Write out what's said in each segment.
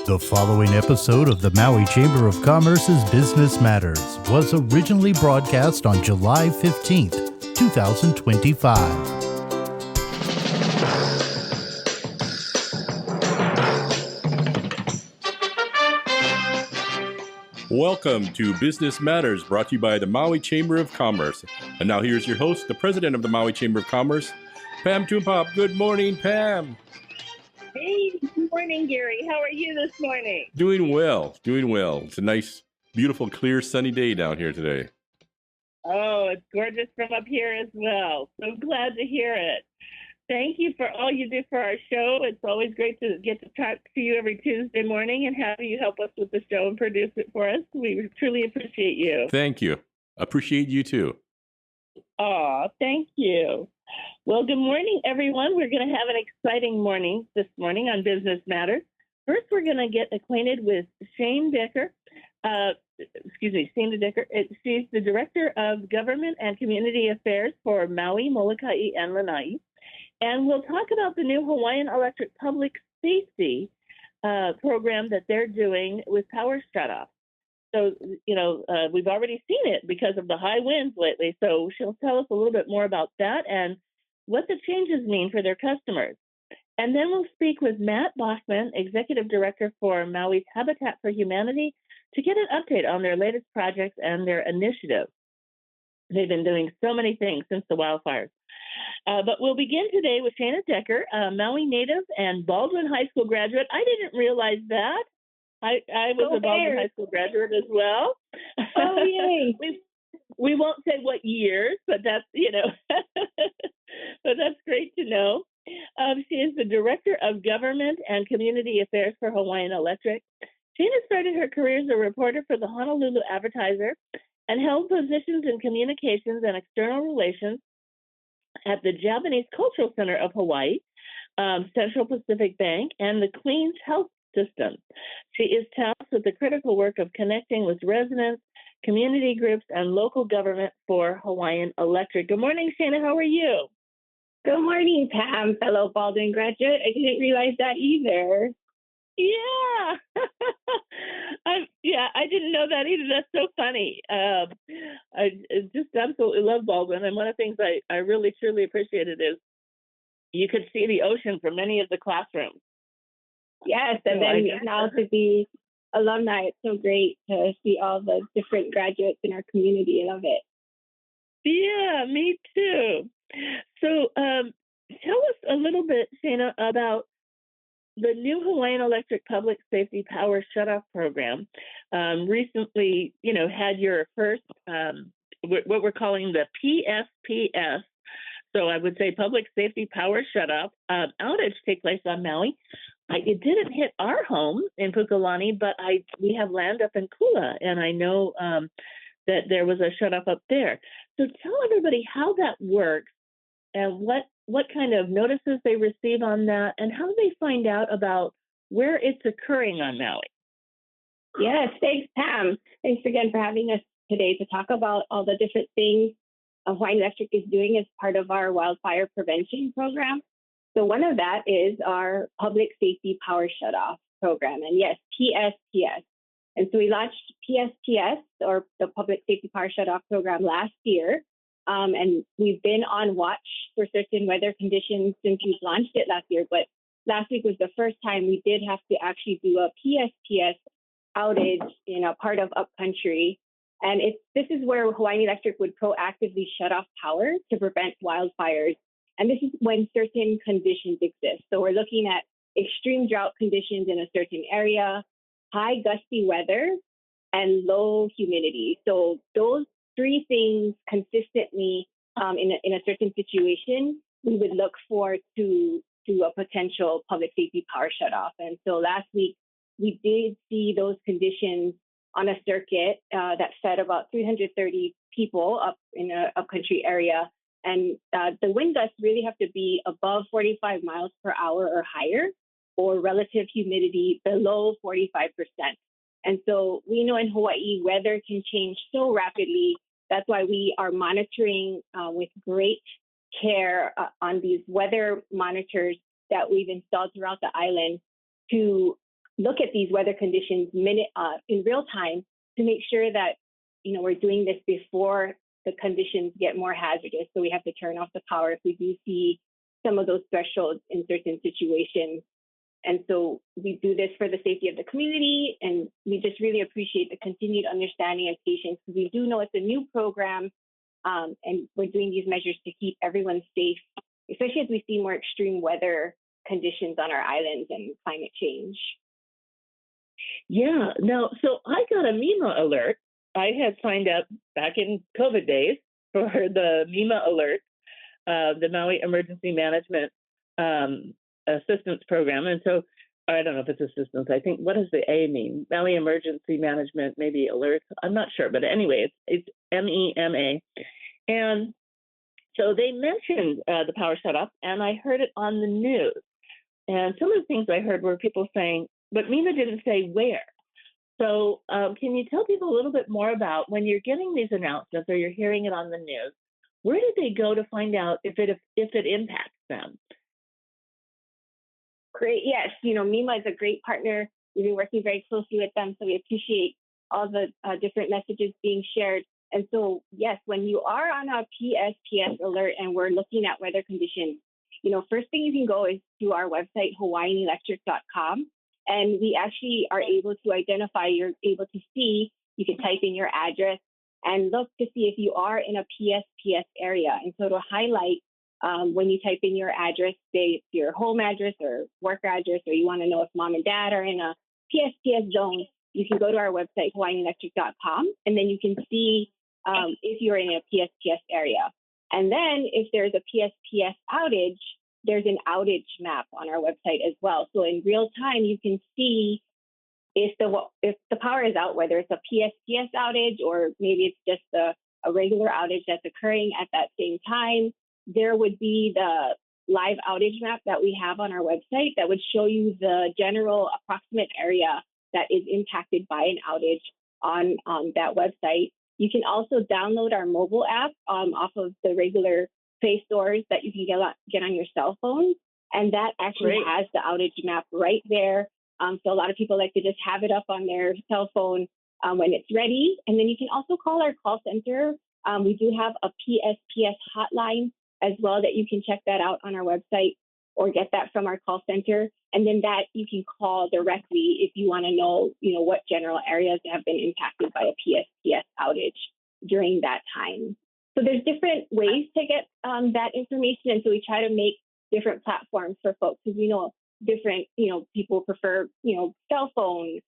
The following episode of the Maui Chamber of Commerce's Business Matters was originally broadcast on July 15th, 2025. Welcome to Business Matters, brought to you by the Maui Chamber of Commerce. And now here's your host, the president of the Maui Chamber of Commerce, Pam Toompop. Good morning, Pam. Hey, good morning, Gary. How are you this morning? Doing well. It's a nice, beautiful, clear, sunny day down here today. Oh, it's gorgeous from up here as well. So glad to hear it. Thank you for all you do for our show. It's always great to get to talk to you every Tuesday morning and have you help us with the show and produce it for us. We truly appreciate you. Thank you. Appreciate you too. Oh, thank you. Well, good morning, everyone. We're going to have an exciting morning this morning on Business Matters. First, we're going to get acquainted with Shayna Decker. Shayna Decker. She's the Director of Government and Community Affairs for Maui, Molokai, and Lanai. And we'll talk about the new Hawaiian Electric Public Safety program that they're doing with power shutoffs. So, we've already seen it because of the high winds lately. So she'll tell us a little bit more about that and what the changes mean for their customers. And then we'll speak with Matt Bachman, Executive Director for Maui's Habitat for Humanity, to get an update on their latest projects and their initiatives. They've been doing so many things since the wildfires. But we'll begin today with Shayna Decker, Maui native and Baldwin High School graduate. I didn't realize that. I was a Baldwin High School graduate as well. Oh, yay. we won't say what years, but that's, but that's great to know. She is the Director of Government and Community Affairs for Hawaiian Electric. Shayna started her career as a reporter for the Honolulu Advertiser and held positions in communications and external relations at the Japanese Cultural Center of Hawaii, Central Pacific Bank, and the Queen's Health System. She is tasked with the critical work of connecting with residents, community groups, and local government for Hawaiian Electric. Good morning, Shayna. How are you? Good morning, Pam, fellow Baldwin graduate. I didn't realize that either. Yeah. I didn't know that either. That's so funny. I just absolutely love Baldwin. And one of the things I really, truly appreciated is you could see the ocean from many of the classrooms. Yes, and then now to be alumni, it's so great to see all the different graduates in our community. I love it. Yeah, me too. So tell us a little bit, Shayna, about the new Hawaiian Electric Public Safety Power Shutoff Program. Recently, had your first, what we're calling the PSPS. So I would say Public Safety Power Shutoff outage take place on Maui. It didn't hit our home in Pukalani, but we have land up in Kula, and I know that there was a shutoff up there. So tell everybody how that works and what kind of notices they receive on that and how they find out about where it's occurring on Maui. Yes, thanks, Pam. Thanks again for having us today to talk about all the different things Hawaiian Electric is doing as part of our wildfire prevention program. So one of that is our Public Safety Power Shutoff program, and yes, PSPS. And so we launched PSPS, or the Public Safety Power Shutoff program, last year. And we've been on watch for certain weather conditions since we launched it last year. But last week was the first time we did have to actually do a PSPS outage in a part of upcountry. And this is where Hawaiian Electric would proactively shut off power to prevent wildfires. And this is when certain conditions exist. So we're looking at extreme drought conditions in a certain area, high gusty weather, and low humidity. So those three things consistently in a certain situation, we would look for to a potential public safety power shutoff. And so last week, we did see those conditions on a circuit that fed about 330 people up in an upcountry area. And the wind gusts really have to be above 45 miles per hour or higher, or relative humidity below 45%. And so we know in Hawaii, weather can change so rapidly. That's why we are monitoring with great care on these weather monitors that we've installed throughout the island to look at these weather conditions in real time to make sure that, we're doing this before the conditions get more hazardous. So we have to turn off the power if we do see some of those thresholds in certain situations. And so we do this for the safety of the community, and we just really appreciate the continued understanding and patience, because we do know it's a new program, and we're doing these measures to keep everyone safe, especially as we see more extreme weather conditions on our islands and climate change. Yeah. No, so I got a MEMA alert. I had signed up back in COVID days for the MEMA alert, the Maui Emergency Management Assistance Program. And so I don't know if it's assistance. I think, what does the A mean? Maui Emergency Management, maybe alert. I'm not sure. But anyway, it's MEMA. And so they mentioned the power shutoff, and I heard it on the news. And some of the things I heard were people saying, but MEMA didn't say where. So can you tell people a little bit more about, when you're getting these announcements or you're hearing it on the news, where do they go to find out if it impacts them? Great. Yes. MEMA is a great partner. We've been working very closely with them, so we appreciate all the different messages being shared. And so, yes, when you are on a PSPS alert and we're looking at weather conditions, first thing you can go is to our website, hawaiianelectric.com. And we actually are able to identify, you're able to see, you can type in your address and look to see if you are in a PSPS area. And so to highlight, when you type in your address, say it's your home address or work address, or you want to know if mom and dad are in a PSPS zone, you can go to our website, hawaiianelectric.com, and then you can see if you're in a PSPS area. And then if there's a PSPS outage, there's an outage map on our website as well. So in real time, you can see if the power is out, whether it's a PSPS outage or maybe it's just a regular outage that's occurring at that same time. There would be the live outage map that we have on our website that would show you the general approximate area that is impacted by an outage on that website. You can also download our mobile app off of the regular Play stores that you can get on your cell phone. And that actually has the outage map right there. So a lot of people like to just have it up on their cell phone when it's ready. And then you can also call our call center. We do have a PSPS hotline as well that you can check that out on our website or get that from our call center. And then that you can call directly if you want to know, what general areas have been impacted by a PSPS outage during that time. So there's different ways to get that information. And so we try to make different platforms for folks, because different, people prefer, cell phone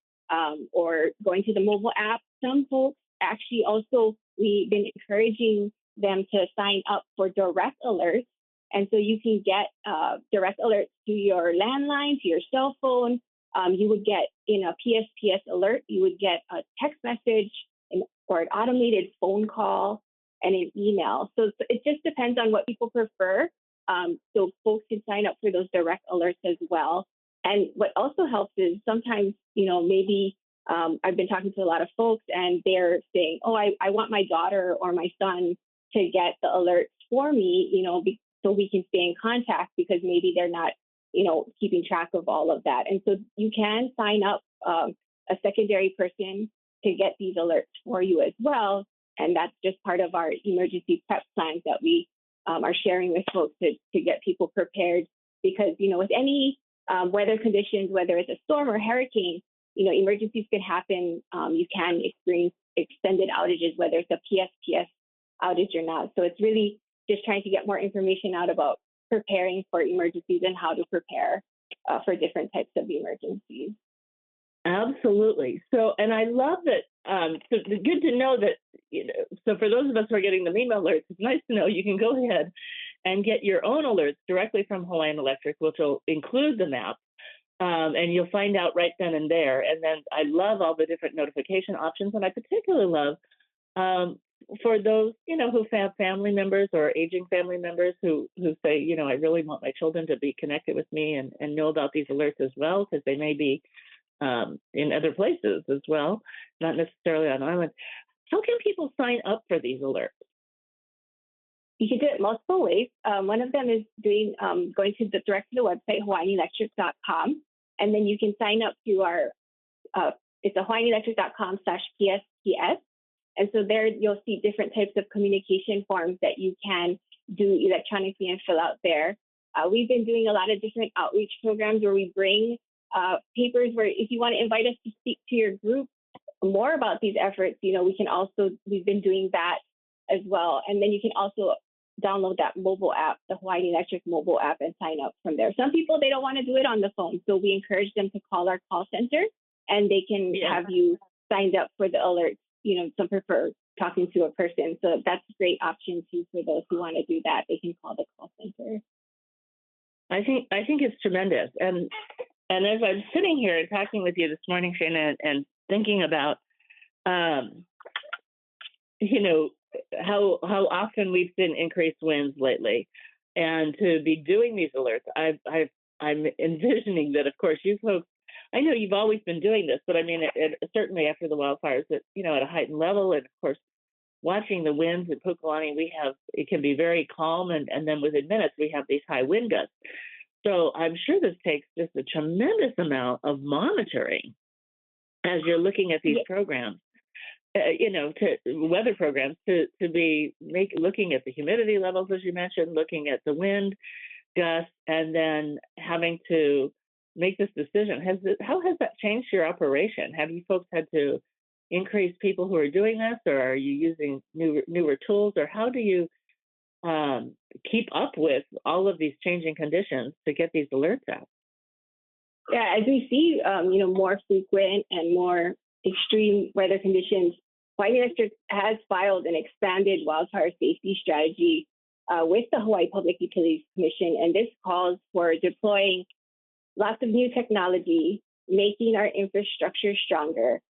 or going to the mobile app. Some folks actually also, we've been encouraging them to sign up for direct alerts. And so you can get direct alerts to your landline, to your cell phone. You would get, in a PSPS alert, you would get a text message or an automated phone call and an email. So it just depends on what people prefer. So folks can sign up for those direct alerts as well. And what also helps is sometimes, maybe I've been talking to a lot of folks and they're saying, oh, I want my daughter or my son to get the alerts for me, so we can stay in contact, because maybe they're not, keeping track of all of that. And so you can sign up a secondary person to get these alerts for you as well. And that's just part of our emergency prep plans that we are sharing with folks to get people prepared. Because, with any weather conditions, whether it's a storm or hurricane, emergencies can happen. You can experience extended outages, whether it's a PSPS outage or not. So it's really just trying to get more information out about preparing for emergencies and how to prepare for different types of emergencies. Absolutely. So, and I love that. So it's good to know that, so for those of us who are getting the MEMA alerts, it's nice to know you can go ahead and get your own alerts directly from Hawaiian Electric, which will include the map. And you'll find out right then and there. And then I love all the different notification options. And I particularly love for those, who have family members or aging family members who say, I really want my children to be connected with me and know about these alerts as well, because they may be in other places as well, not necessarily on island. How can people sign up for these alerts? You can do it multiple ways. One of them is going direct to the website, hawaiianelectric.com. And then you can sign up through our, it's hawaiianelectric.com/PSPS. And so there you'll see different types of communication forms that you can do electronically and fill out there. We've been doing a lot of different outreach programs where we bring papers where if you want to invite us to speak to your group more about these efforts, we've been doing that as well. And then you can also download that mobile app, the Hawaii Electric mobile app, and sign up from there. Some people, they don't want to do it on the phone. So we encourage them to call our call center and they can have you signed up for the alerts. Some prefer talking to a person. So that's a great option too for those who want to do that. They can call the call center. I think it's tremendous. And as I'm sitting here and talking with you this morning, Shayna, and thinking about, how often we've seen increased winds lately, and to be doing these alerts, I'm envisioning that, of course, you folks, I know you've always been doing this, but I mean, certainly after the wildfires, at a heightened level, and of course, watching the winds in Pukalani, it can be very calm, and then within minutes we have these high wind gusts. So I'm sure this takes just a tremendous amount of monitoring as you're looking at these programs, to weather programs, to be looking at the humidity levels, as you mentioned, looking at the wind gusts, and then having to make this decision. How has that changed your operation? Have you folks had to increase people who are doing this, or are you using newer tools, or how do you keep up with all of these changing conditions to get these alerts out? Yeah, as we see, more frequent and more extreme weather conditions, Hawaii Electric has filed an expanded wildfire safety strategy with the Hawaii Public Utilities Commission, and this calls for deploying lots of new technology, making our infrastructure stronger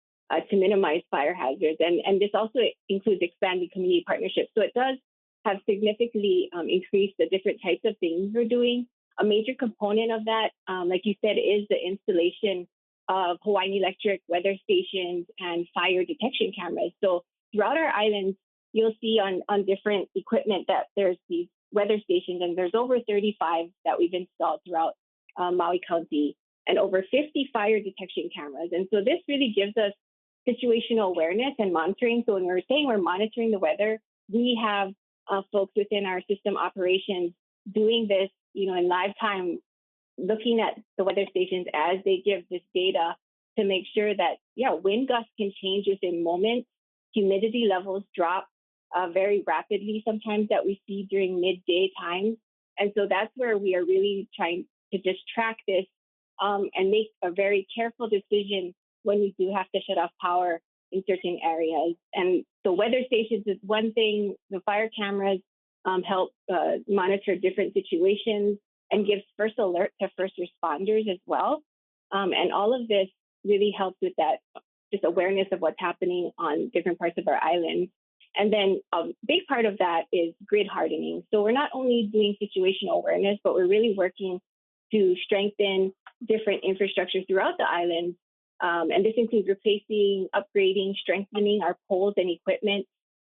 to minimize fire hazards, and this also includes expanding community partnerships. So it does have significantly increased the different types of things we're doing. A major component of that, like you said, is the installation of Hawaii Electric weather stations and fire detection cameras. So throughout our islands, you'll see on different equipment that there's these weather stations, and there's over 35 that we've installed throughout Maui County, and over 50 fire detection cameras. And so this really gives us situational awareness and monitoring. So when we're saying we're monitoring the weather, we have folks within our system operations doing this, in live time, looking at the weather stations as they give this data to make sure that, wind gusts can change within moments. Humidity levels drop very rapidly sometimes that we see during midday times. And so that's where we are really trying to just track this and make a very careful decision when we do have to shut off power in certain areas. And the weather stations is one thing. The fire cameras help monitor different situations and gives first alert to first responders as well. And all of this really helps with that just awareness of what's happening on different parts of our island. And then a big part of that is grid hardening. So we're not only doing situational awareness, but we're really working to strengthen different infrastructure throughout the island. And this includes replacing, upgrading, strengthening our poles and equipment.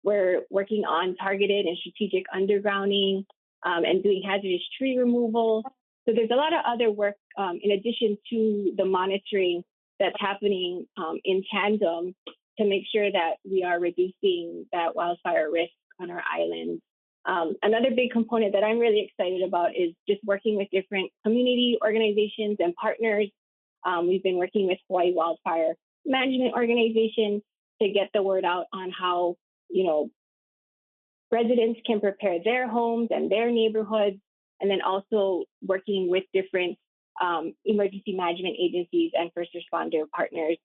We're working on targeted and strategic undergrounding and doing hazardous tree removal. So there's a lot of other work in addition to the monitoring that's happening in tandem to make sure that we are reducing that wildfire risk on our island. Another big component that I'm really excited about is just working with different community organizations and partners. We've been working with Hawaii Wildfire Management Organization to get the word out on how, residents can prepare their homes and their neighborhoods, and then also working with different emergency management agencies and first responder partners.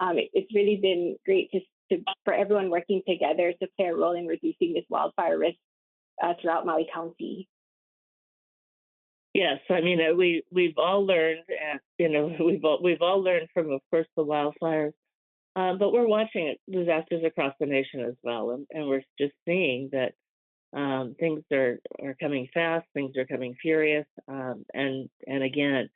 It's really been great for everyone working together to play a role in reducing this wildfire risk throughout Maui County. Yes, I mean we've all learned, we've all learned from, of course, the wildfires, but we're watching disasters across the nation as well, and we're just seeing that things are coming fast, things are coming furious, and again,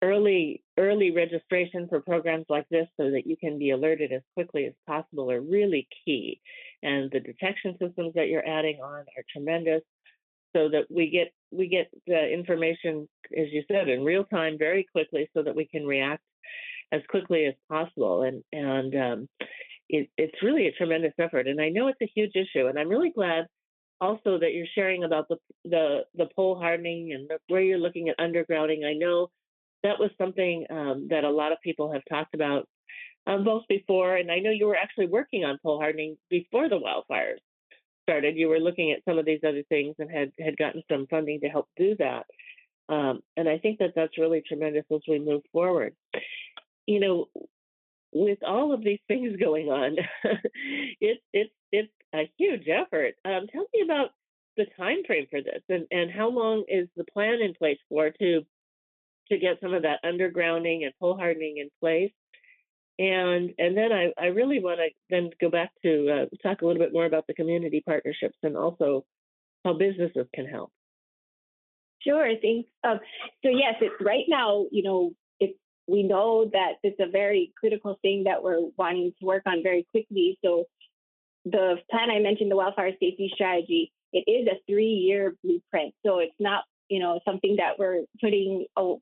early registration for programs like this so that you can be alerted as quickly as possible are really key, and the detection systems that you're adding on are tremendous, so that we get we get the information, as you said, in real time, very quickly, so that we can react as quickly as possible. It's really a tremendous effort, and I know it's a huge issue. And I'm really glad also that you're sharing about the pole hardening and where you're looking at undergrounding. I know that was something that a lot of people have talked about both before, and I know you were actually working on pole hardening before the wildfires started. You were looking at some of these other things and had gotten some funding to help do that. And I think that that's really tremendous as we move forward. With all of these things going on, it's a huge effort. Tell me about the time frame for this, and how long is the plan in place for to get some of that undergrounding and pole hardening in place? And then I really want to then go back to talk a little bit more about the community partnerships and also how businesses can help. Sure, thanks. So yes, it's right now, we know that it's a very critical thing that we're wanting to work on very quickly. So the plan I mentioned, the wildfire safety strategy, it is a 3-year blueprint. So it's not, something that we're putting, on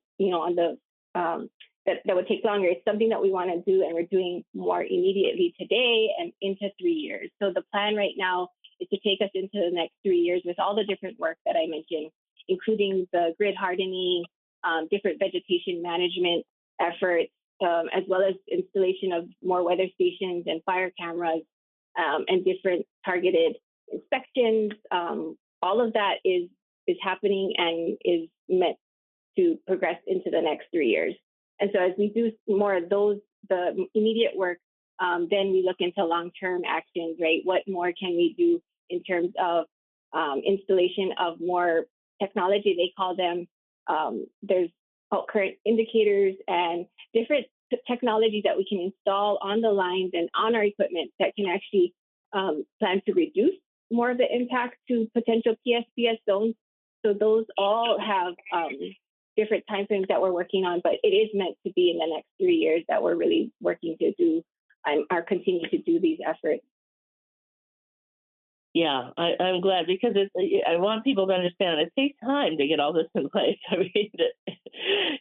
the, that would take longer. It's something that we want to do, and we're doing more immediately today and into 3 years. So the plan right now is to take us into the next 3 years with all the different work that I mentioned, including the grid hardening, different vegetation management efforts, as well as installation of more weather stations and fire cameras, and different targeted inspections. All of that is happening and is meant to progress into the next 3 years. And so as we do more of those, the immediate work, then we look into long-term actions, right? What more can we do in terms of installation of more technology, they call them. There's current indicators and different technologies that we can install on the lines and on our equipment that can actually plan to reduce more of the impact to potential PSPS zones. So those all have different timeframes that we're working on, but it is meant to be in the next 3 years that we're really working to do and are continuing to do these efforts. Yeah, I'm glad, because I want people to understand it takes time to get all this in place. I mean,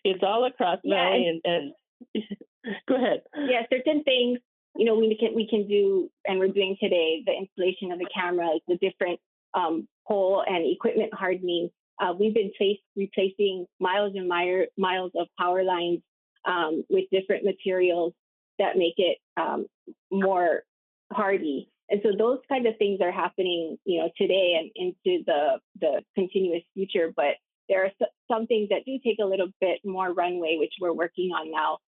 it's all across Maui, and go ahead. Yeah, certain things, we can do, and we're doing today, the installation of the cameras, the different pole and equipment hardening. We've been replacing miles and miles of power lines with different materials that make it more hardy. And so those kind of things are happening, today and into the continuous future. But there are some things that do take a little bit more runway, which we're working on now.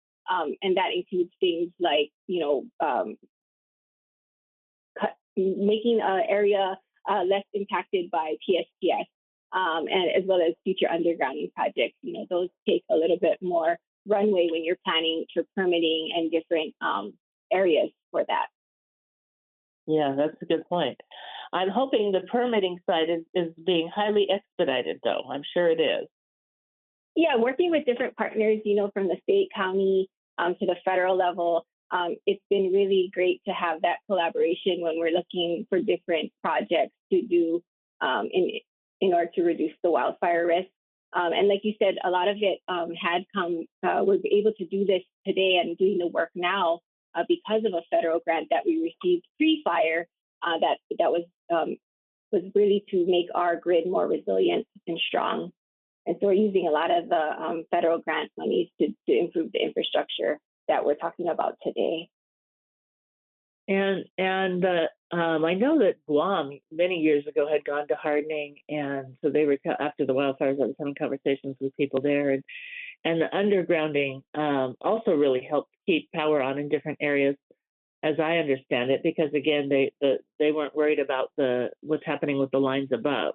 And that includes things like, making an area less impacted by PSPS, and as well as future undergrounding projects. Those take a little bit more runway when you're planning for permitting and different areas for that. Yeah, that's a good point. I'm hoping the permitting side is being highly expedited, though. I'm sure it is. Yeah, working with different partners, from the state, county, to the federal level, it's been really great to have that collaboration when we're looking for different projects to do in order to reduce the wildfire risk. And like you said, a lot of it had come, we're able to do this today and doing the work now because of a federal grant that we received pre-fire that was really to make our grid more resilient and strong. And so we're using a lot of the federal grant monies to improve the infrastructure that we're talking about today. And I know that Guam many years ago had gone to hardening, and so they were after the wildfires. I was having conversations with people there, and the undergrounding also really helped keep power on in different areas, as I understand it, because again they weren't worried about what's happening with the lines above.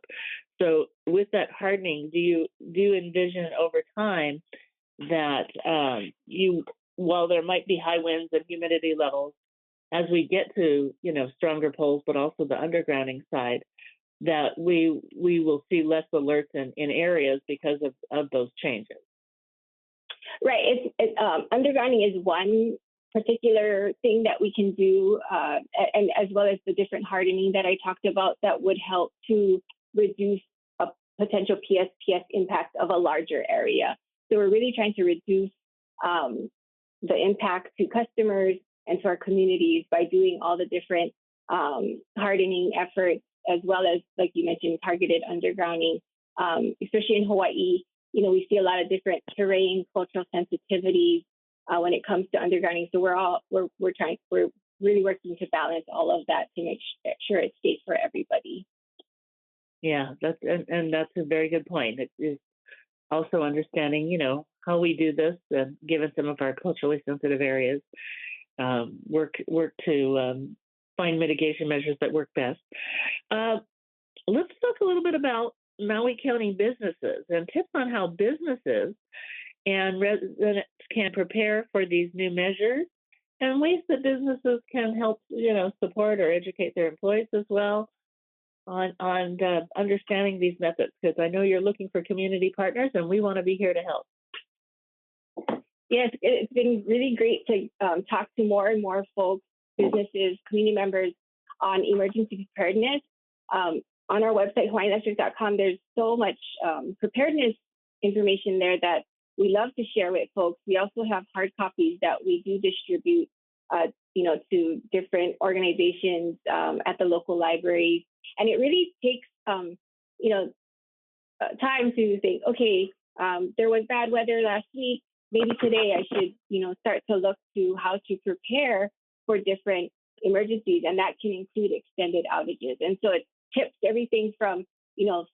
So with that hardening, do you envision over time that while there might be high winds and humidity levels, as we get to stronger poles, but also the undergrounding side, that we will see less alerts in areas because of those changes? Right. Undergrounding is one particular thing that we can do, and as well as the different hardening that I talked about that would help to reduce potential PSPS impact of a larger area. So we're really trying to reduce the impact to customers and to our communities by doing all the different hardening efforts, as well as, like you mentioned, targeted undergrounding. Especially in Hawaii, we see a lot of different terrain, cultural sensitivities when it comes to undergrounding. So we're really working to balance all of that to make sure it's safe for everybody. Yeah, that's a very good point. It is also understanding, how we do this, given some of our culturally sensitive areas, work to find mitigation measures that work best. Let's talk a little bit about Maui County businesses and tips on how businesses and residents can prepare for these new measures, and ways that businesses can help, support or educate their employees as well on understanding these methods, because I know you're looking for community partners, and we want to be here to help. Yes, it's been really great to talk to more and more folks, businesses, community members on emergency preparedness. On our website, HawaiianElectric.com, there's so much preparedness information there that we love to share with folks. We also have hard copies that we do distribute, to different organizations at the local libraries. And it really takes, time to think, okay, there was bad weather last week. Maybe today I should, start to look to how to prepare for different emergencies. And that can include extended outages. And so it tips everything from,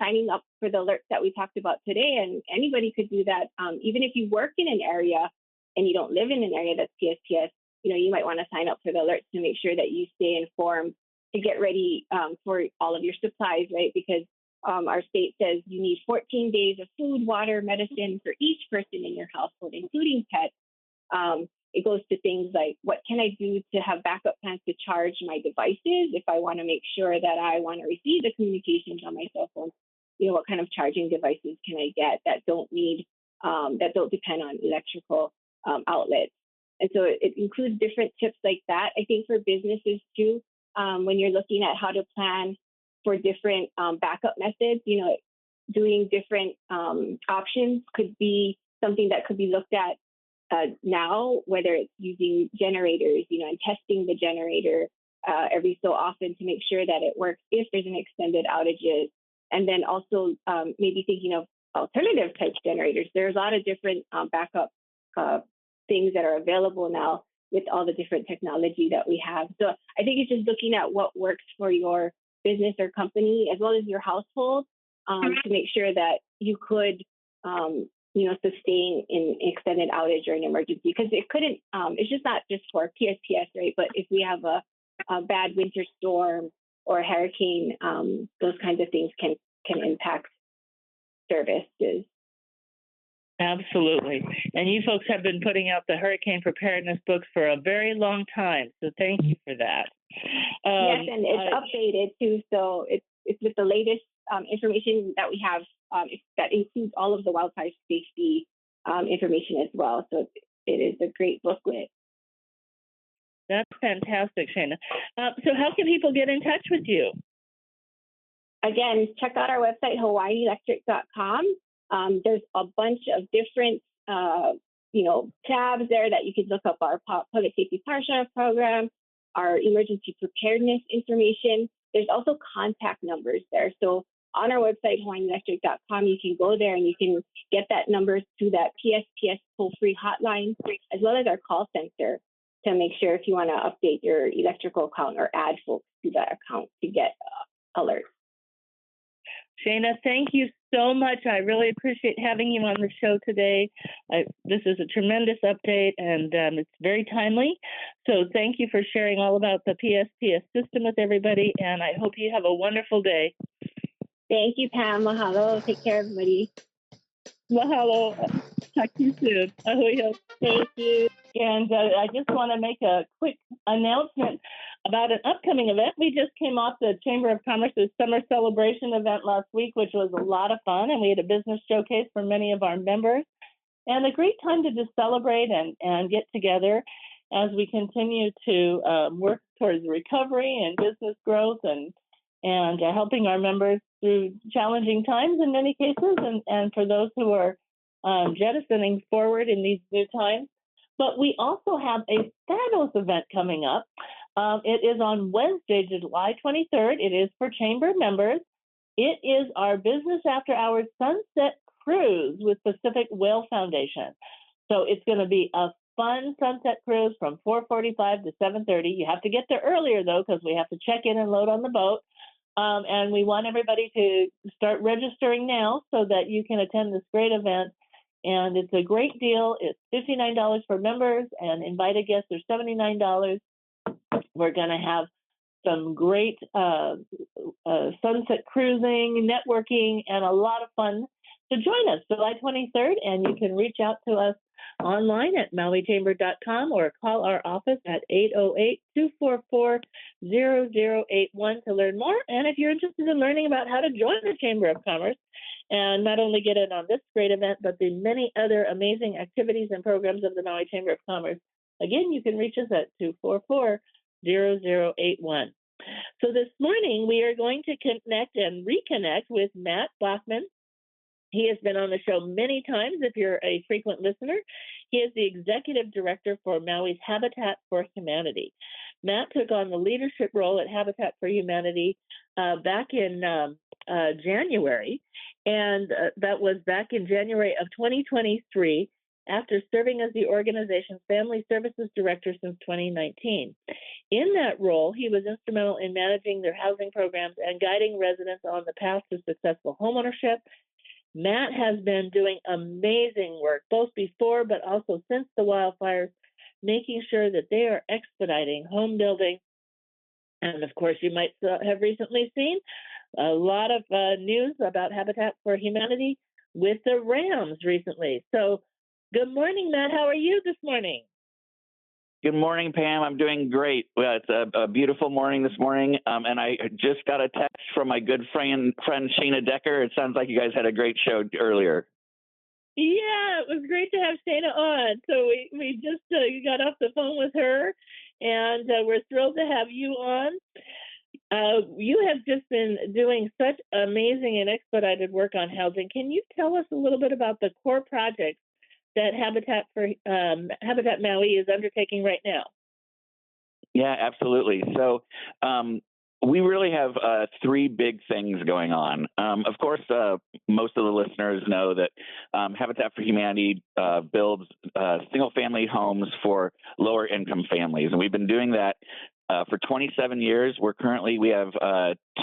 signing up for the alerts that we talked about today. And anybody could do that. Even if you work in an area and you don't live in an area that's PSPS, you might want to sign up for the alerts to make sure that you stay informed to get ready for all of your supplies, right? Because our state says you need 14 days of food, water, medicine for each person in your household, including pets. It goes to things like, what can I do to have backup plans to charge my devices if I want to make sure that I want to receive the communications on my cell phone? What kind of charging devices can I get that don't depend on electrical outlets? And so it includes different tips like that. I think for businesses too, when you're looking at how to plan for different backup methods, doing different options could be something that could be looked at now, whether it's using generators, and testing the generator every so often to make sure that it works if there's an extended outages. And then also maybe thinking of alternative type generators. There's a lot of different backup things that are available now with all the different technology that we have. So I think it's just looking at what works for your business or company, as well as your household, to make sure that you could, sustain in extended outage or an emergency. Because it couldn't, it's just not just for PSPS, right? But if we have a bad winter storm or a hurricane, those kinds of things can impact services. Absolutely. And you folks have been putting out the hurricane preparedness books for a very long time. So thank you for that. Yes, and it's updated too. So it's with the latest information that we have that includes all of the wildfire safety information as well. So it is a great booklet. That's fantastic, Shayna. So how can people get in touch with you? Again, check out our website, HawaiianElectric.com. There's a bunch of different, tabs there that you could look up our public safety power shut-off program, our emergency preparedness information. There's also contact numbers there. So on our website, HawaiianElectric.com, you can go there and you can get that number through that PSPS toll-free hotline, as well as our call center to make sure if you want to update your electrical account or add folks to that account to get alerts. Shayna, thank you so much. I really appreciate having you on the show today. This is a tremendous update, and it's very timely. So thank you for sharing all about the PSPS system with everybody, and I hope you have a wonderful day. Thank you, Pam. Mahalo. Take care, everybody. Mahalo. Talk to you soon. Ahoy. Thank you. And I just want to make a quick announcement about an upcoming event. We just came off the Chamber of Commerce's Summer Celebration event last week, which was a lot of fun, and we had a business showcase for many of our members, and a great time to just celebrate and get together as we continue to work towards recovery and business growth and and helping our members through challenging times in many cases, and for those who are jettisoning forward in these new times. But we also have a Thanos event coming up. It is on Wednesday, July 23rd. It is for chamber members. It is our Business After Hours Sunset Cruise with Pacific Whale Foundation. So it's going to be a fun sunset cruise from 4:45 to 7:30. You have to get there earlier, though, because we have to check in and load on the boat. And we want everybody to start registering now so that you can attend this great event. And it's a great deal. It's $59 for members, and invited guests are $79. We're going to have some great sunset cruising, networking, and a lot of fun. So join us July 23rd, and you can reach out to us online at mauichamber.com or call our office at 808-244-0081 to learn more. And if you're interested in learning about how to join the Chamber of Commerce and not only get in on this great event, but the many other amazing activities and programs of the Maui Chamber of Commerce, again, you can reach us at 244-0081. So this morning, we are going to connect and reconnect with Matt Bachman. He has been on the show many times if you're a frequent listener. He is the executive director for Maui's Habitat for Humanity. Matt took on the leadership role at Habitat for Humanity back in January, and that was back in January of 2023, after serving as the organization's family services director since 2019. In that role, he was instrumental in managing their housing programs and guiding residents on the path to successful homeownership. Matt has been doing amazing work, both before but also since the wildfires, making sure that they are expediting home building. And of course, you might have recently seen a lot of news about Habitat for Humanity with the Rams recently. So good morning, Matt. How are you this morning? Good morning, Pam. I'm doing great. Well, it's a beautiful morning this morning, and I just got a text from my good friend Shayna Decker. It sounds like you guys had a great show earlier. Yeah, it was great to have Shayna on. So we just got off the phone with her, and we're thrilled to have you on. You have just been doing such amazing and expedited work on housing. Can you tell us a little bit about the core projects that Habitat Maui is undertaking right now? Yeah, absolutely. So we really have three big things going on. Of course, most of the listeners know that Habitat for Humanity builds single-family homes for lower-income families, and we've been doing that for 27 years. We have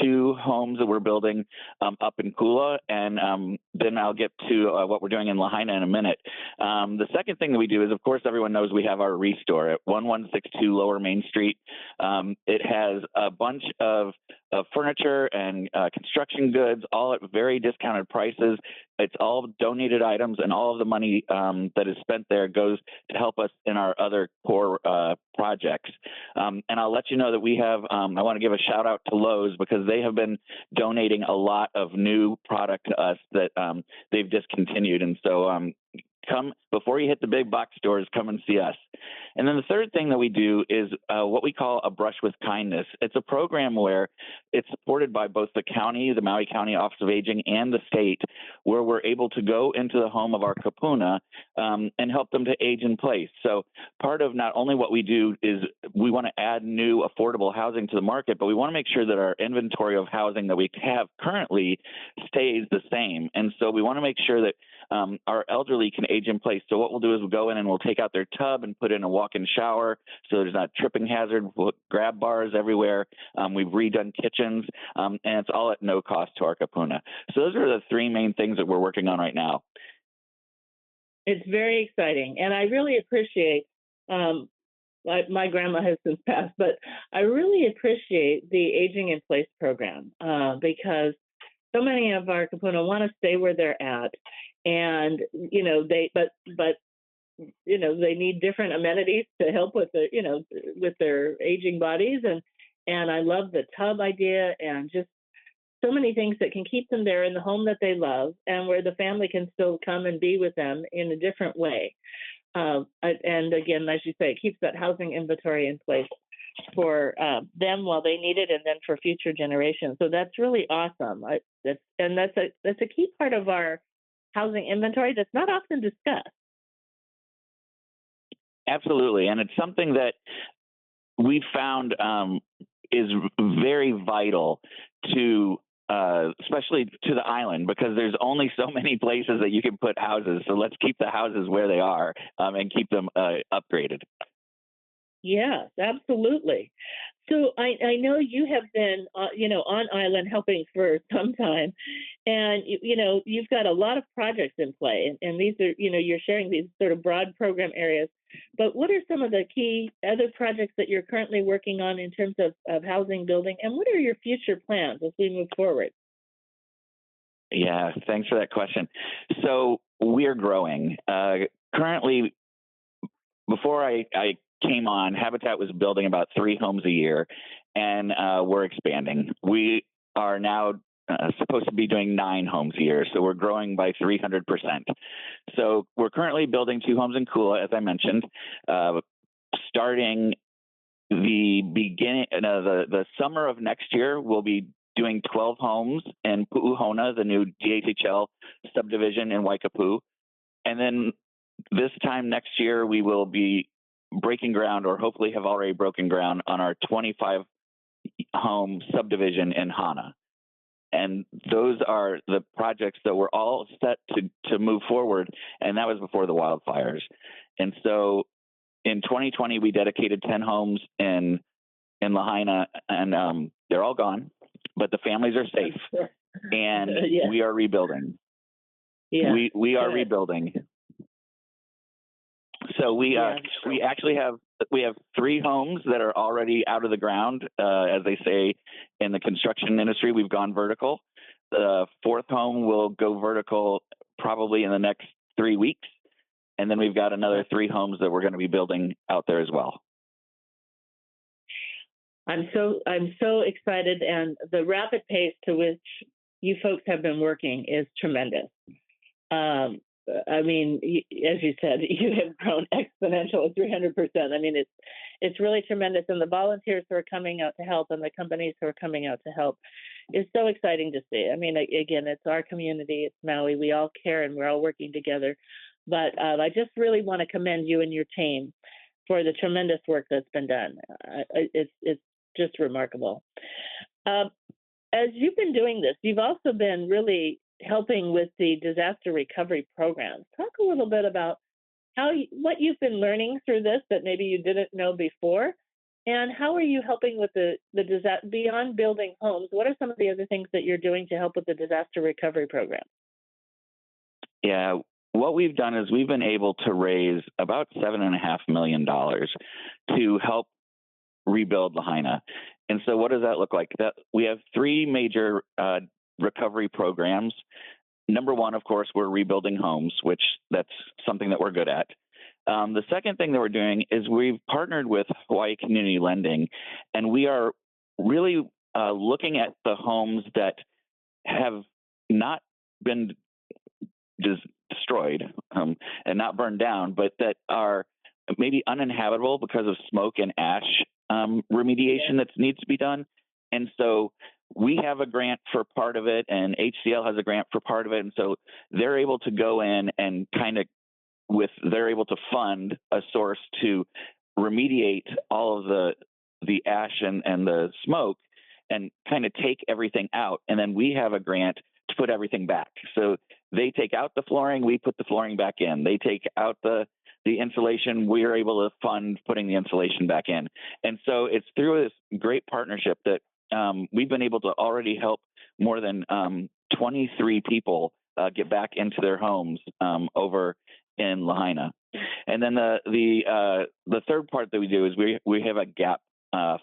2 homes that we're building up in Kula, and then I'll get to what we're doing in Lahaina in a minute. The second thing that we do is, of course, everyone knows we have our Restore at 1162 Lower Main Street. It has a bunch of furniture and construction goods, all at very discounted prices. It's all donated items, and all of the money that is spent there goes to help us in our other core projects. And I'll let you know that we have, I want to give a shout out to Lowe's, because they have been donating a lot of new product to us that they've discontinued. And so come before you hit the big box stores, come and see us. And then the third thing that we do is what we call a Brush with Kindness. It's a program where it's supported by both the county, the Maui County Office of Aging, and the state, where we're able to go into the home of our kapuna and help them to age in place. So part of not only what we do is we want to add new affordable housing to the market, but we want to make sure that our inventory of housing that we have currently stays the same. And so we want to make sure that our elderly can age in place. So what we'll do is we'll go in and we'll take out their tub and put in a walk-in shower so there's not tripping hazard. We'll grab bars everywhere. We've redone kitchens, and it's all at no cost to our kapuna. So those are the three main things that we're working on right now. It's very exciting, and I really appreciate, my grandma has since passed, but I really appreciate the Aging in Place program because so many of our kapuna want to stay where they're at, and they need different amenities to help with with their aging bodies, and I love the tub idea and just so many things that can keep them there in the home that they love and where the family can still come and be with them in a different way. And again, as you say, it keeps that housing inventory in place. for them while they need it, and then for future generations. So that's really awesome. That's a key part of our housing inventory that's not often discussed. Absolutely, and it's something that we found is very vital to, especially to the island, because there's only so many places that you can put houses. So let's keep the houses where they are and keep them upgraded. Yes, absolutely. So I know you have been, on island helping for some time, and you've got a lot of projects in play, and these are, you're sharing these sort of broad program areas. But what are some of the key other projects that you're currently working on in terms of housing building, and what are your future plans as we move forward? Yeah, thanks for that question. So we are growing. Currently, before I came on, Habitat was building about 3 homes a year, and we're expanding. We are now supposed to be doing 9 homes a year, so we're growing by 300%. So we're currently building 2 homes in Kula, as I mentioned, starting the summer of next year. We'll be doing 12 homes in Pu'uhona, the new DHHL subdivision in Waikapu, and then this time next year we will be breaking ground, or hopefully have already broken ground, on our 25 home subdivision in Hana. And those are the projects that were all set to move forward, and that was before the wildfires. And so in 2020 we dedicated 10 homes in Lahaina, and they're all gone, but the families are safe. And Yeah. we are rebuilding. Yeah. We are rebuilding. So we actually have 3 homes that are already out of the ground. As they say in the construction industry, we've gone vertical. The 4th home will go vertical probably in the next 3 weeks, and then we've got another 3 homes that we're going to be building out there as well. I'm so excited, and the rapid pace to which you folks have been working is tremendous. I mean, as you said, you have grown exponential 300%. I mean, it's really tremendous, and the volunteers who are coming out to help and the companies who are coming out to help is so exciting to see. I mean, again, it's our community, it's Maui. We all care, and we're all working together. But I just really want to commend you and your team for the tremendous work that's been done. It's just remarkable. As you've been doing this, you've also been really helping with the disaster recovery programs. Talk a little bit about what you've been learning through this that maybe you didn't know before, and how are you helping with the disaster beyond building homes? What are some of the other things that you're doing to help with the disaster recovery program? Yeah, what we've done is we've been able to raise about $7.5 million to help rebuild Lahaina. And so what does that look like? That we have 3 major recovery programs. Number 1, of course, we're rebuilding homes, which that's something that we're good at. The second thing that we're doing is we've partnered with Hawaii Community Lending, and we are really looking at the homes that have not been destroyed and not burned down, but that are maybe uninhabitable because of smoke and ash remediation that needs to be done. And so we have a grant for part of it, and HCL has a grant for part of it. And so they're able to go in and they're able to fund a source to remediate all of the ash and the smoke and kind of take everything out. And then we have a grant to put everything back. So they take out the flooring, we put the flooring back in. They take out the insulation, we're able to fund putting the insulation back in. And so it's through this great partnership that we've been able to already help more than 23 people get back into their homes over in Lahaina. And then the third part that we do is we have a gap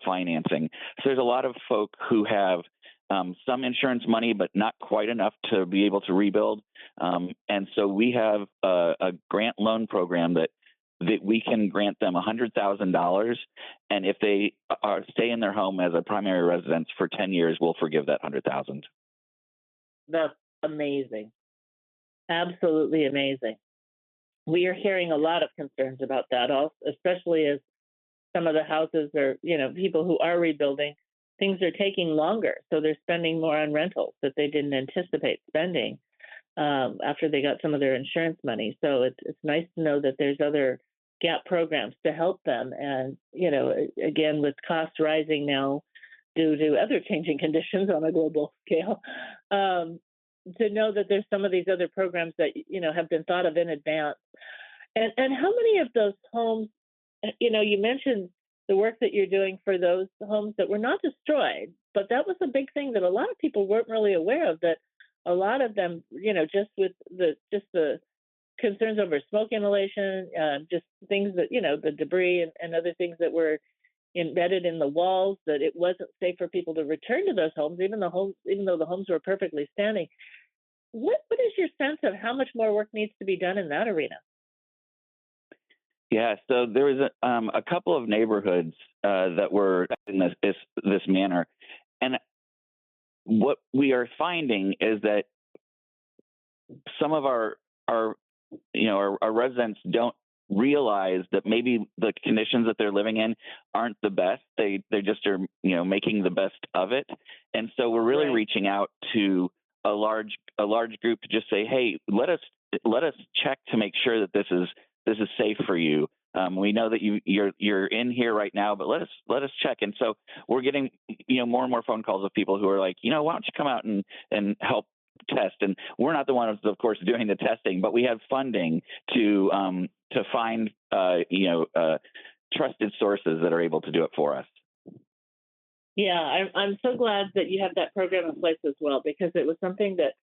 financing. So there's a lot of folk who have some insurance money, but not quite enough to be able to rebuild. And so we have a grant loan program that we can grant them $100,000. And if they stay in their home as a primary residence for 10 years, we'll forgive that $100,000. That's amazing. Absolutely amazing. We are hearing a lot of concerns about that, especially as some of the houses are, people who are rebuilding, things are taking longer. So they're spending more on rentals that they didn't anticipate spending after they got some of their insurance money. So it's nice to know that there's other GAP programs to help them. And, again, with costs rising now due to other changing conditions on a global scale, to know that there's some of these other programs that, have been thought of in advance. And how many of those homes, you mentioned the work that you're doing for those homes that were not destroyed, but that was a big thing that a lot of people weren't really aware of, that a lot of them, just with the concerns over smoke inhalation, just things that, the debris and other things that were embedded in the walls, that it wasn't safe for people to return to those homes, even though the homes were perfectly standing. What is your sense of how much more work needs to be done in that arena? Yeah, so there was a couple of neighborhoods that were in this manner, and what we are finding is that some of our residents don't realize that maybe the conditions that they're living in aren't the best. They just are making the best of it, and so we're really reaching out to a large group to just say, hey, let us check to make sure that this is safe for you. We know that you're in here right now, but let us check. And so we're getting more and more phone calls of people who are like, why don't you come out and help test? And we're not the ones, of course, doing the testing, but we have funding to find trusted sources that are able to do it for us. Yeah, I'm so glad that you have that program in place as well, because it was something that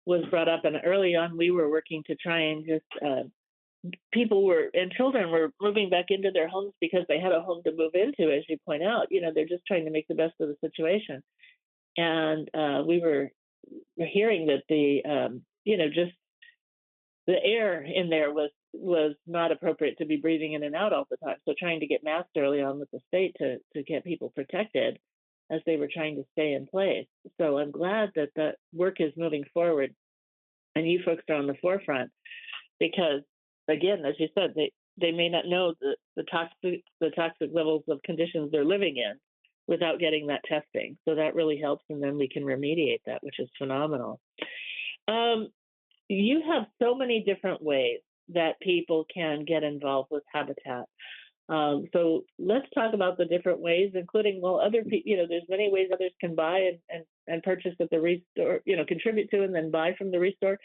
was brought up, and early on we were working to try and just children were moving back into their homes because they had a home to move into, as you point out. They're just trying to make the best of the situation. And we were hearing that just the air in there was not appropriate to be breathing in and out all the time. So trying to get masked early on with the state to get people protected as they were trying to stay in place. So I'm glad that that work is moving forward and you folks are on the forefront, because again, as you said, they may not know the toxic levels of conditions they're living in without getting that testing. So that really helps, and then we can remediate that, which is phenomenal. You have so many different ways that people can get involved with Habitat. So let's talk about the different ways, including, other people, there's many ways others can buy and purchase at the restore, contribute to and then buy from the restore.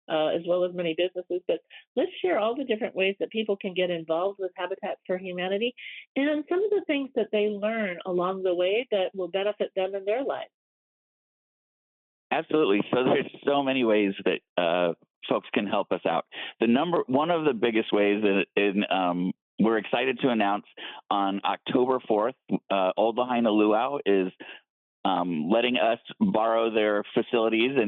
As well as many businesses. But let's share all the different ways that people can get involved with Habitat for Humanity and some of the things that they learn along the way that will benefit them in their lives. Absolutely. So there's so many ways that folks can help us out. One of the biggest ways that we're excited to announce on October 4th, Old Lahaina Luau is letting us borrow their facilities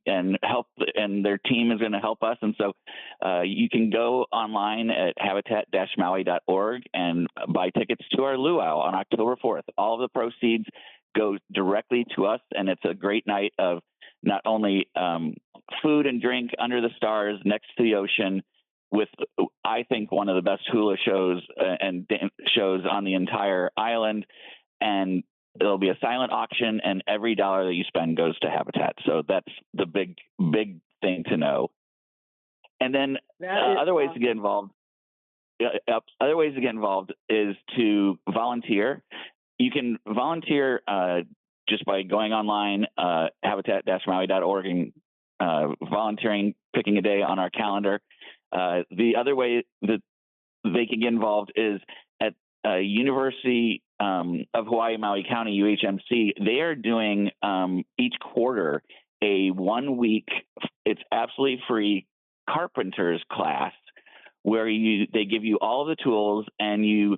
and help, and their team is going to help us. And so you can go online at habitat-maui.org and buy tickets to our luau on October 4th. All of the proceeds go directly to us, and it's a great night of not only food and drink under the stars next to the ocean, with, I think, one of the best hula shows and shows on the entire island, and there'll be a silent auction, and every dollar that you spend goes to Habitat. So that's the big thing to know. And then other ways to get involved. Other ways to get involved is to volunteer. You can volunteer just by going online, habitat-maui.org, and volunteering, picking a day on our calendar. The other way that they can get involved is at University of Hawaii Maui County, UHMC. They are doing each quarter a 1 week, it's absolutely free carpenter's class where they give you all the tools and you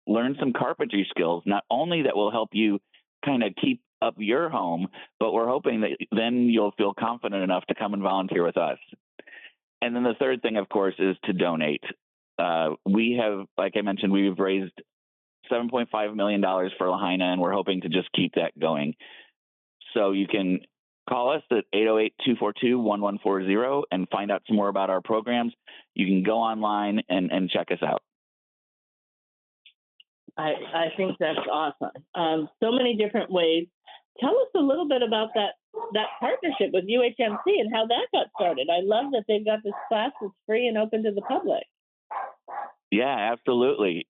learn some carpentry skills, not only that will help you kind of keep up your home, but we're hoping that then you'll feel confident enough to come and volunteer with us. And then the third thing, of course, is to donate. We have, like I mentioned, we've raised $7.5 million for Lahaina, and we're hoping to just keep that going. So you can call us at 808-242-1140 and find out some more about our programs. You can go online and check us out. I think that's awesome. So many different ways. Tell us a little bit about that partnership with UHMC and how that got started. I love that they've got this class that's free and open to the public. Yeah, absolutely.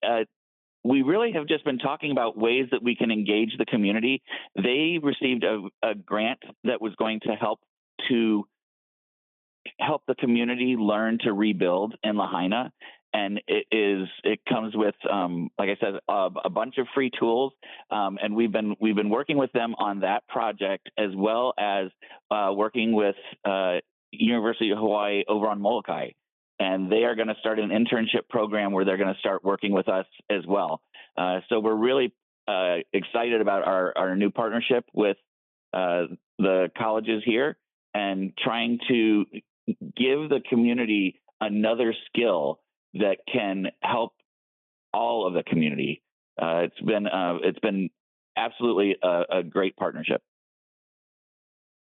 We really have just been talking about ways that we can engage the community. They received a grant that was going to help the community learn to rebuild in Lahaina. And it comes with, like I said, a bunch of free tools, and we've been working with them on that project, as well as working with University of Hawaii over on Molokai, and they are going to start an internship program where they're going to start working with us as well. So we're really excited about our new partnership with the colleges here, and trying to give the community another skill that can help all of the community. It's been absolutely a great partnership.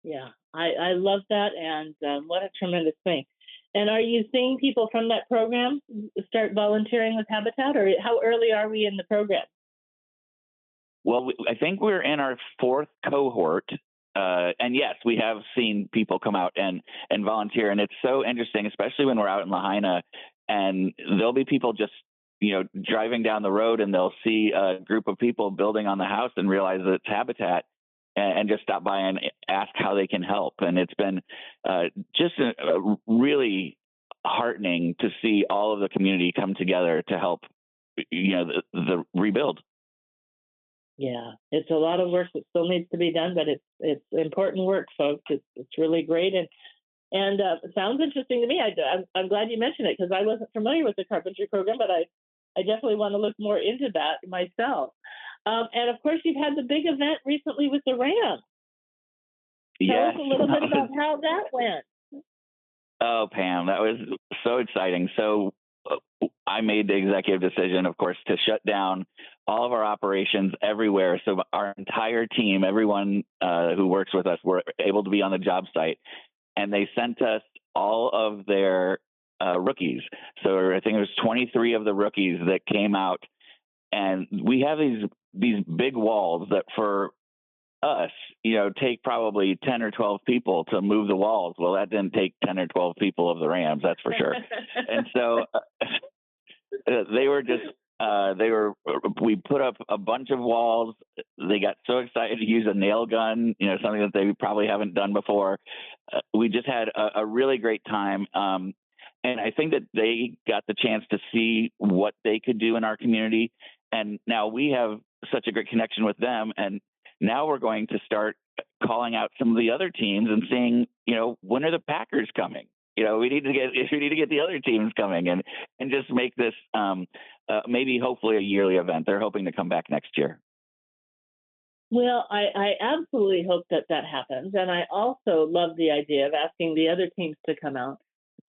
Yeah, I love that, and what a tremendous thing. And are you seeing people from that program start volunteering with Habitat, or how early are we in the program? Well, I think we're in our fourth cohort. And yes, we have seen people come out and volunteer. And it's so interesting, especially when we're out in Lahaina, and there'll be people just, driving down the road, and they'll see a group of people building on the house and realize that it's Habitat, and just stop by and ask how they can help. And it's been just really heartening to see all of the community come together to help, the rebuild. Yeah, it's a lot of work that still needs to be done, but it's important work, folks. It's really great, and it sounds interesting to me. I'm glad you mentioned it, because I wasn't familiar with the carpentry program, but I definitely want to look more into that myself. And of course, you've had the big event recently with the Rams. Tell us a little bit about how that went. Oh, Pam, that was so exciting. So I made the executive decision, of course, to shut down all of our operations everywhere. So our entire team, everyone who works with us, were able to be on the job site. And they sent us all of their rookies. So I think it was 23 of the rookies that came out. And we have these big walls that, for us, take probably 10 or 12 people to move the walls. Well, that didn't take 10 or 12 people of the Rams, that's for sure. And so we put up a bunch of walls. They got so excited to use a nail gun, something that they probably haven't done before. We just had a really great time. And I think that they got the chance to see what they could do in our community. And now we have such a great connection with them. And now we're going to start calling out some of the other teams and seeing, when are the Packers coming? We need to get the other teams coming, and just make this maybe hopefully a yearly event. They're hoping to come back next year. Well, I absolutely hope that happens. And I also love the idea of asking the other teams to come out.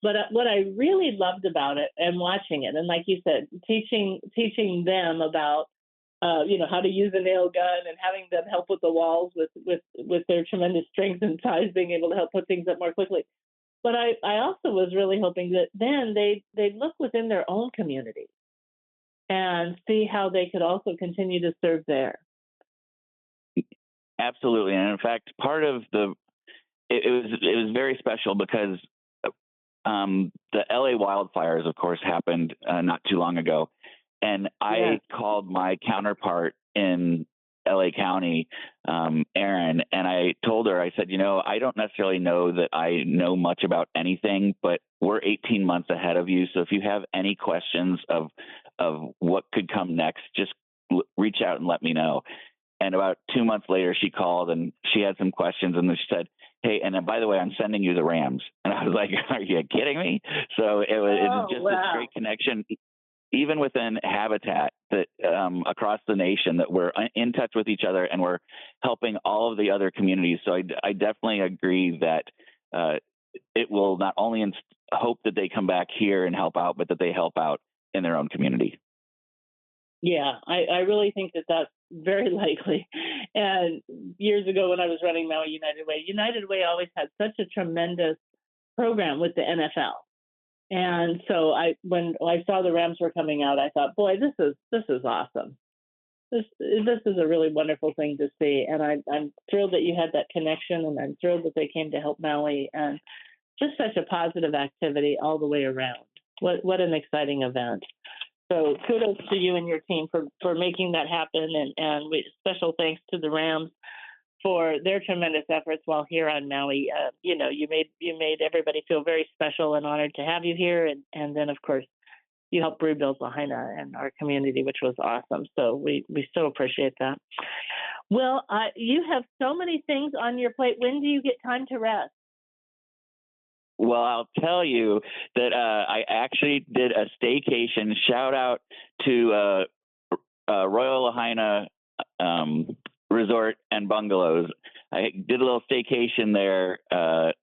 But what I really loved about it, and watching it, and like you said, teaching them about, how to use a nail gun, and having them help with the walls with their tremendous strength and size, being able to help put things up more quickly. But I also was really hoping that then they'd look within their own community and see how they could also continue to serve there. Absolutely. And in fact, part of it was very special, because the LA wildfires, of course, happened not too long ago. And I called my counterpart in LA County, Erin, and I told her, I said, I don't necessarily know that I know much about anything, but we're 18 months ahead of you. So if you have any questions of what could come next, just reach out and let me know. And about 2 months later, she called and she had some questions, and she said, hey, and then, by the way, I'm sending you the Rams. And I was like, are you kidding me? So it was just this great connection, even within Habitat, that across the nation, that we're in touch with each other, and we're helping all of the other communities. So I definitely agree that it will not only hope that they come back here and help out, but that they help out in their own community. Yeah, I really think that that's very likely. And years ago, when I was running Maui United Way always had such a tremendous program with the NFL. And so when I saw the Rams were coming out, I thought, boy, this is awesome. this is a really wonderful thing to see, and I'm thrilled that you had that connection, and I'm thrilled that they came to help Maui, and just such a positive activity all the way around. What an exciting event! So kudos to you and your team for making that happen, and special thanks to the Rams for their tremendous efforts while here on Maui. You made everybody feel very special and honored to have you here, and then of course you helped rebuild Lahaina and our community, which was awesome. So we so appreciate that. Well, you have so many things on your plate. When do you get time to rest? Well, I'll tell you that I actually did a staycation. Shout out to Royal Lahaina Resort and Bungalows. I did a little staycation there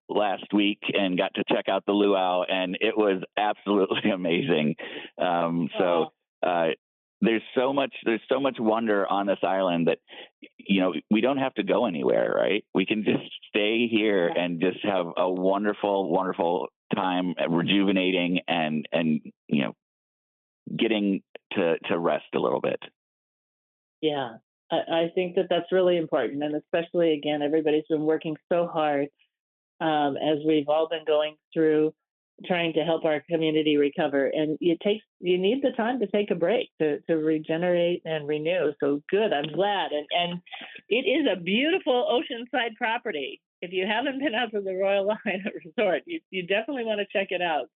last week and got to check out the luau, and it was absolutely amazing. There's so much wonder on this island that, we don't have to go anywhere, right? We can just stay here and just have a wonderful, wonderful time, rejuvenating and getting to rest a little bit. Yeah, I think that's really important, and especially, again, everybody's been working so hard as we've all been going through trying to help our community recover, and you need the time to take a break to regenerate and renew. So good, I'm glad, and it is a beautiful oceanside property. If you haven't been out to the Royal Lahaina Resort, you definitely want to check it out.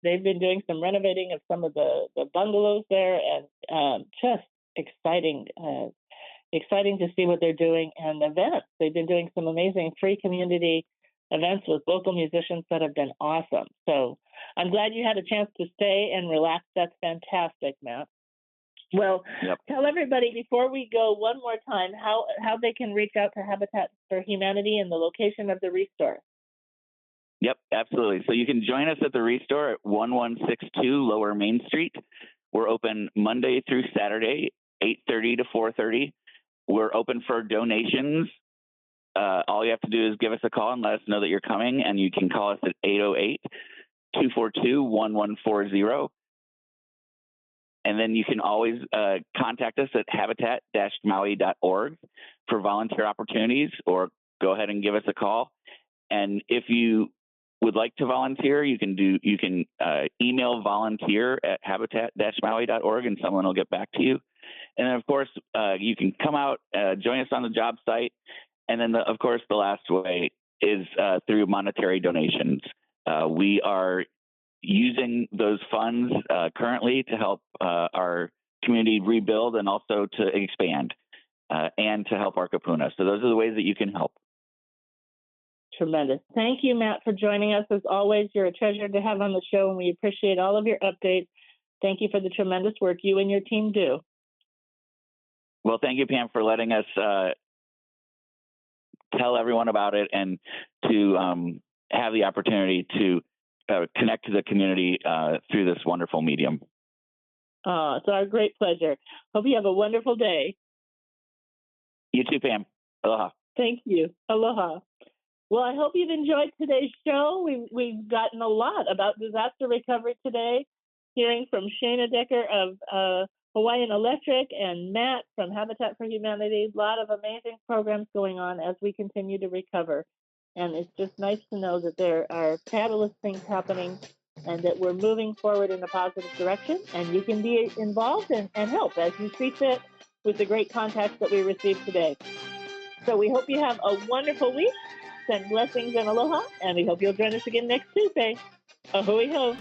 They've been doing some renovating of some of the bungalows there, and just exciting to see what they're doing, and events. They've been doing some amazing free community events with local musicians that have been awesome. So I'm glad you had a chance to stay and relax. That's fantastic, Matt. Well, Tell everybody before we go one more time how they can reach out to Habitat for Humanity and the location of the Restore. Yep, absolutely. So you can join us at the Restore at 1162 Lower Main Street. We're open Monday through Saturday, 8:30 to 4:30. We're open for donations. All you have to do is give us a call and let us know that you're coming, and you can call us at 808-242-1140. And then you can always contact us at habitat-maui.org for volunteer opportunities, or go ahead and give us a call. And if you would like to volunteer, you can email volunteer@habitat-maui.org, and someone will get back to you. And then, of course, you can come out, join us on the job site. And then, of course, the last way is through monetary donations. We are using those funds currently to help our community rebuild and also to expand and to help our kapuna. So those are the ways that you can help. Tremendous. Thank you, Matt, for joining us. As always, you're a treasure to have on the show, and we appreciate all of your updates. Thank you for the tremendous work you and your team do. Well, thank you, Pam, for letting us tell everyone about it and to have the opportunity to connect to the community through this wonderful medium. It's our great pleasure. Hope you have a wonderful day. You too, Pam. Aloha. Thank you. Aloha. Well, I hope you've enjoyed today's show. We've gotten a lot about disaster recovery today, hearing from Shayna Decker of Hawaiian Electric and Matt from Habitat for Humanity. A lot of amazing programs going on as we continue to recover. And it's just nice to know that there are fabulous things happening and that we're moving forward in a positive direction. And you can be involved and help as you see fit with the great contacts that we received today. So we hope you have a wonderful week. Send blessings and aloha, and we hope you'll join us again next Tuesday. Ahui ho.